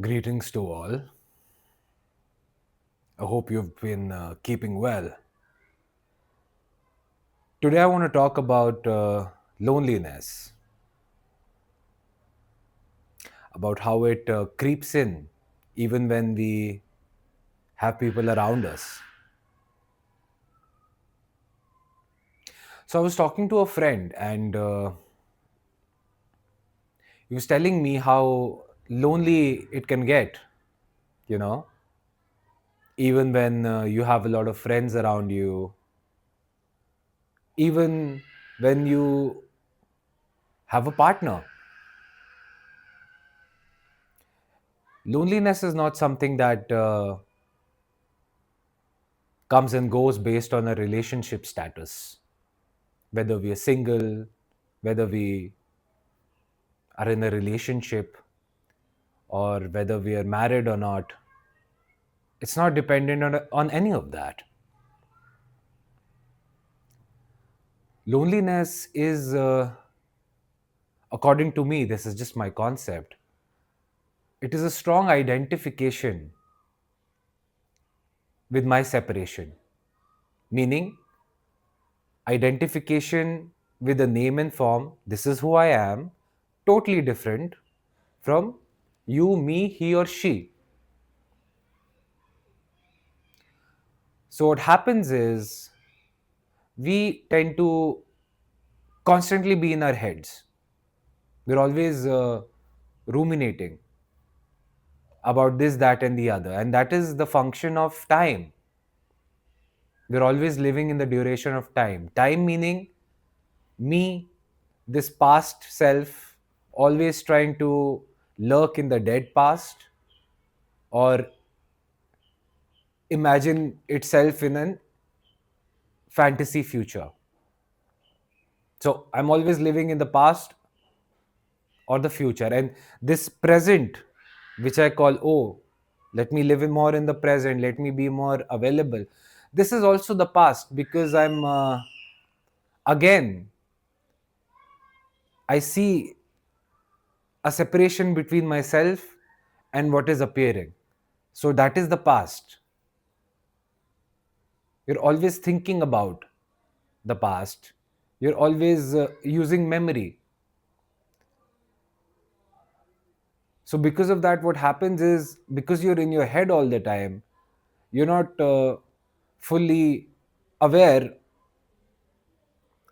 Greetings to all. I hope you've been keeping well. Today, I want to talk about loneliness, about how it creeps in even when we have people around us. So, I was talking to a friend, and he was telling me how lonely it can get, you know, even when you have a lot of friends around you, even when you have a partner. Loneliness is not something that comes and goes based on a relationship status, whether we are single, whether we are in a relationship, or whether we are married or not. It's not dependent on any of that. Loneliness is, according to me, this is just my concept, it is a strong identification with my separation, meaning identification with a name and form. This is who I am, totally different from you, me, he, or she. So, what happens is we tend to constantly be in our heads. We're always ruminating about this, that, and the other. And that is the function of time. We're always living in the duration of time. Time meaning me, this past self, always trying to lurk in the dead past or imagine itself in an fantasy future. So I'm always living in the past or the future. And this present, which I call, oh, let me live in more in the present, let me be more available. This is also the past because I'm, again, I see a separation between myself and what is appearing. So that is the past. You're always thinking about the past. You're always using memory. So because of that, what happens is because you're in your head all the time, you're not fully aware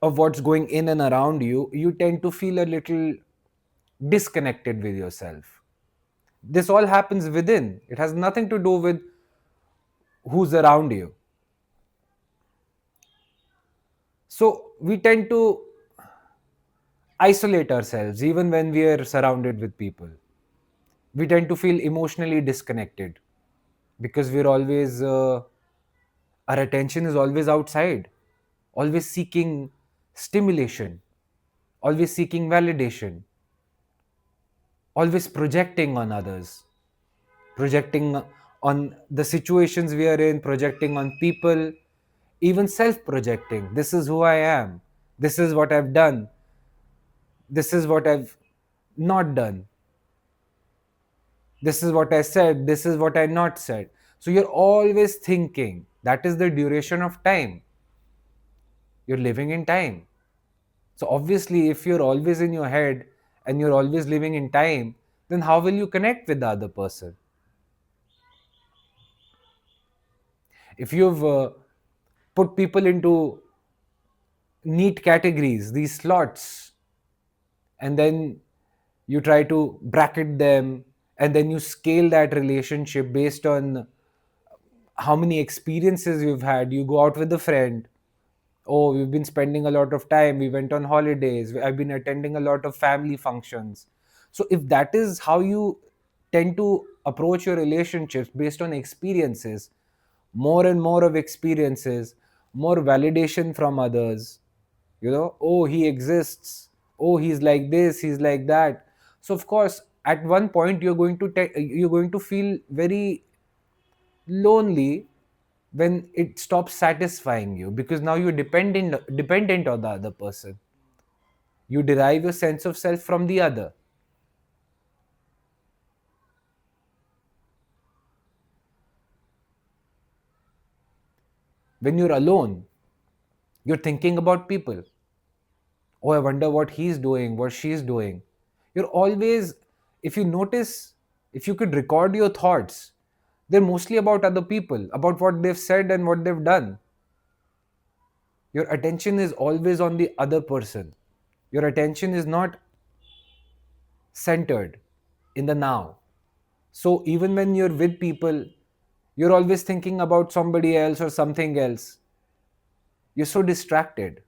of what's going in and around you. You tend to feel a little disconnected with yourself. This all happens within. It has nothing to do with who's around you. So we tend to isolate ourselves even when we are surrounded with people. We tend to feel emotionally disconnected because we're always, our attention is always outside, always seeking stimulation, always seeking validation, always projecting on others, projecting on the situations we are in, projecting on people, even self projecting. This is who I am, this is what I've done, this is what I've not done, this is what I said, this is what I not said. So you're always thinking. That is the duration of time. You're living in time. So obviously, if you're always in your head and you're always living in time, then how will you connect with the other person? If you've put people into neat categories, these slots, and then you try to bracket them, and then you scale that relationship based on how many experiences you've had. You go out with a friend. Oh, we've been spending a lot of time. We went on holidays. I've been attending a lot of family functions. So, if that is how you tend to approach your relationships based on experiences, more and more of experiences, more validation from others, oh, he exists. Oh, he's like this, he's like that. So, of course, at one point you're going to feel very lonely when it stops satisfying you because now you're dependent on the other person. You derive your sense of self from the other. When you're alone, you're thinking about people. Oh, I wonder what he's doing, what she's doing. You're always, if you notice, if you could record your thoughts, they're mostly about other people, about what they've said and what they've done. Your attention is always on the other person. Your attention is not centered in the now. So even when you're with people, you're always thinking about somebody else or something else. You're so distracted.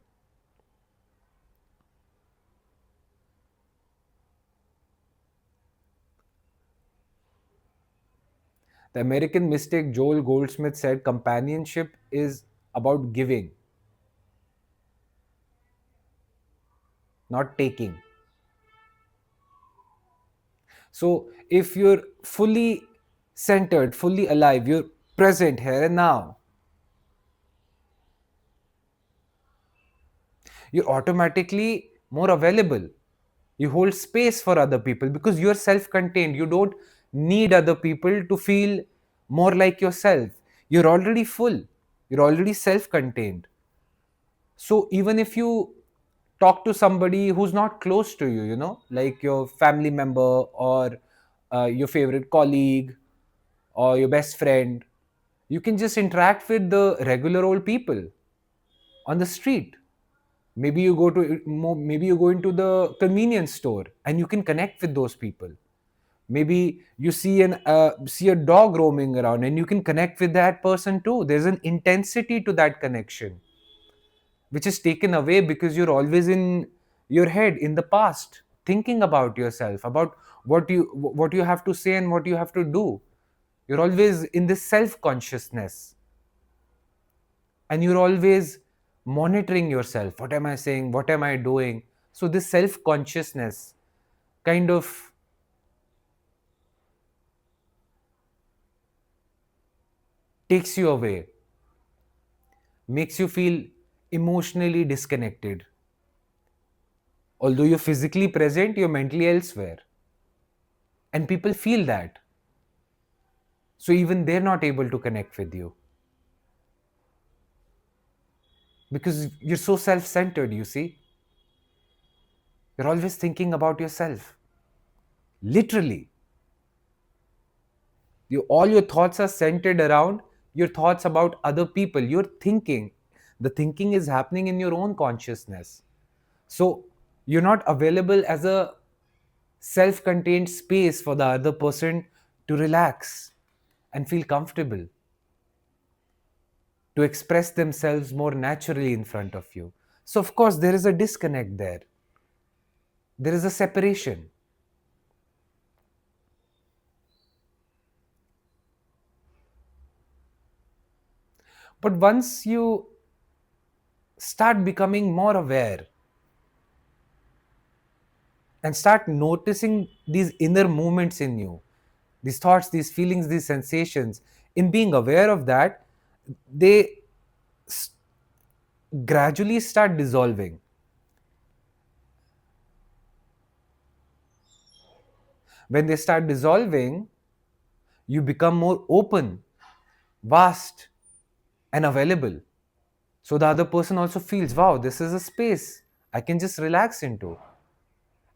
The American mystic Joel Goldsmith said companionship is about giving, not taking. So if you're fully centered, fully alive, you're present here and now, you're automatically more available. You hold space for other people because you're self contained. You don't need other people to feel more like yourself. You're already full, you're already self contained. So even if you talk to somebody who's not close to you, like your family member or your favorite colleague or your best friend, you can just interact with the regular old people on the street. Maybe you go into the convenience store and you can connect with those people. Maybe you see a dog roaming around and you can connect with that person too. There's an intensity to that connection which is taken away because you're always in your head in the past, thinking about yourself, about what you have to say and what you have to do. You're always in this self consciousness, and you're always monitoring yourself. What am I saying? What am I doing? So this self consciousness kind of takes you away, makes you feel emotionally disconnected. Although you're physically present, you're mentally elsewhere. And people feel that. So even they're not able to connect with you because you're so self centered, you see. You're always thinking about yourself. Literally. All your thoughts are centered around your thoughts about other people. You're thinking. The thinking is happening in your own consciousness. So you're not available as a self contained space for the other person to relax and feel comfortable, to express themselves more naturally in front of you. So, of course, there is a disconnect there. There is a separation. But once you start becoming more aware and start noticing these inner movements in you, these thoughts, these feelings, these sensations, in being aware of that, they s- gradually start dissolving. When they start dissolving, you become more open, vast, and available. So the other person also feels, wow, this is a space I can just relax into.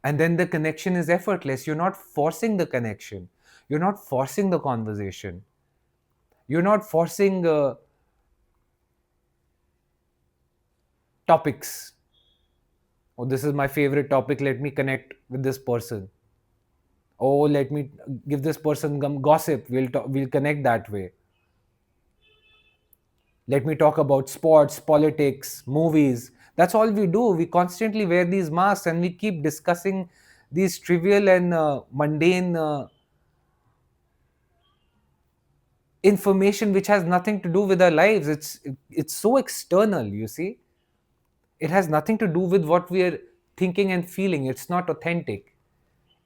And then the connection is effortless. You're not forcing the connection, you're not forcing the conversation, you're not forcing topics. Oh, this is my favorite topic, let me connect with this person. Oh, let me give this person some gossip, we'll connect that way. Let me talk about sports, politics, movies. That's all we do. We constantly wear these masks and we keep discussing these trivial and mundane information which has nothing to do with our lives. It's so external, you see. It has nothing to do with what we are thinking and feeling. It's not authentic.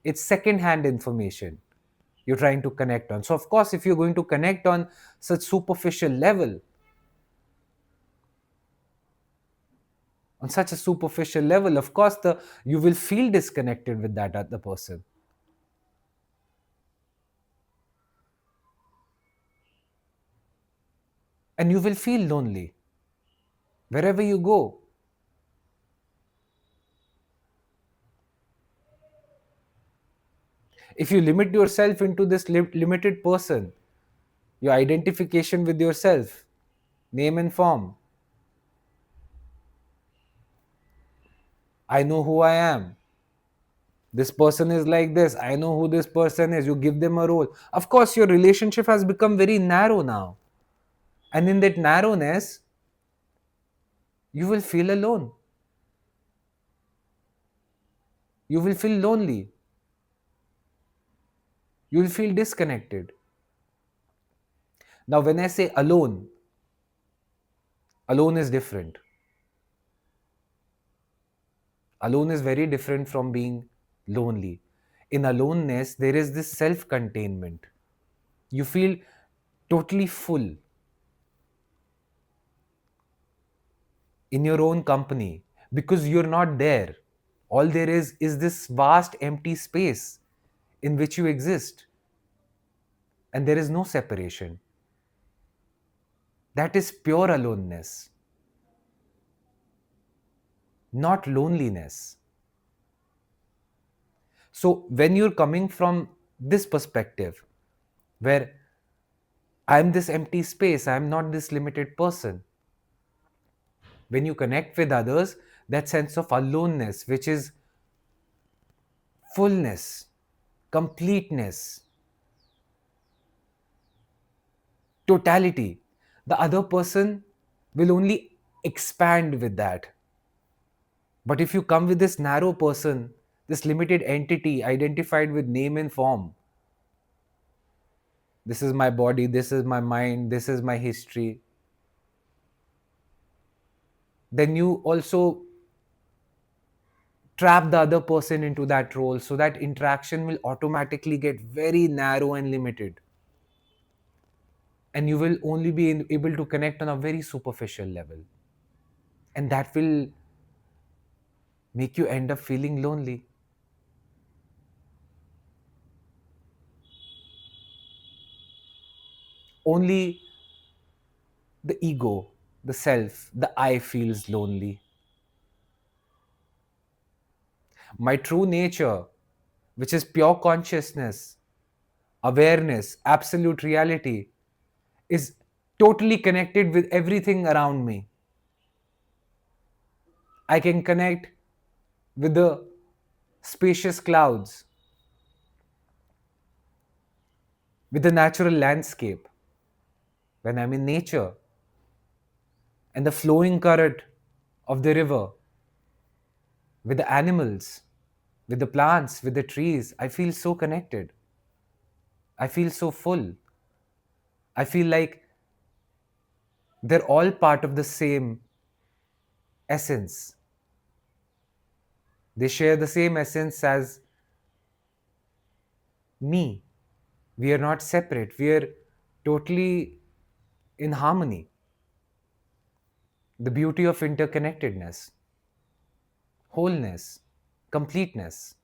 It's second-hand information you're trying to connect on. So of course, if you're going to connect on such superficial level, on such a superficial level, of course, the you will feel disconnected with that other person, and you will feel lonely. wherever you go. If you limit yourself into this limited person, your identification with yourself, name and form, I know who I am. This person is like this. I know who this person is. You give them a role. Of course, your relationship has become very narrow now. And in that narrowness, you will feel alone. You will feel lonely. You will feel disconnected. Now, when I say alone, alone is different. Alone is very different from being lonely. In aloneness, there is this self containment. You feel totally full in your own company because you're not there. All there is this vast empty space in which you exist, and there is no separation. That is pure aloneness, not loneliness. So, when you're coming from this perspective, where I'm this empty space, I'm not this limited person, when you connect with others, that sense of aloneness, which is fullness, completeness, totality, the other person will only expand with that. But if you come with this narrow person, this limited entity identified with name and form, this is my body, this is my mind, this is my history, then you also trap the other person into that role. So that interaction will automatically get very narrow and limited. And you will only be able to connect on a very superficial level. And that will make you end up feeling lonely. Only the ego, the self, the I feels lonely. My true nature, which is pure consciousness, awareness, absolute reality, is totally connected with everything around me. I can connect with the spacious clouds, with the natural landscape when I'm in nature, and the flowing current of the river, with the animals, with the plants, with the trees. I feel so connected. I feel so full. I feel like they're all part of the same essence. They share the same essence as me. We are not separate. We are totally in harmony. The beauty of interconnectedness, wholeness, completeness.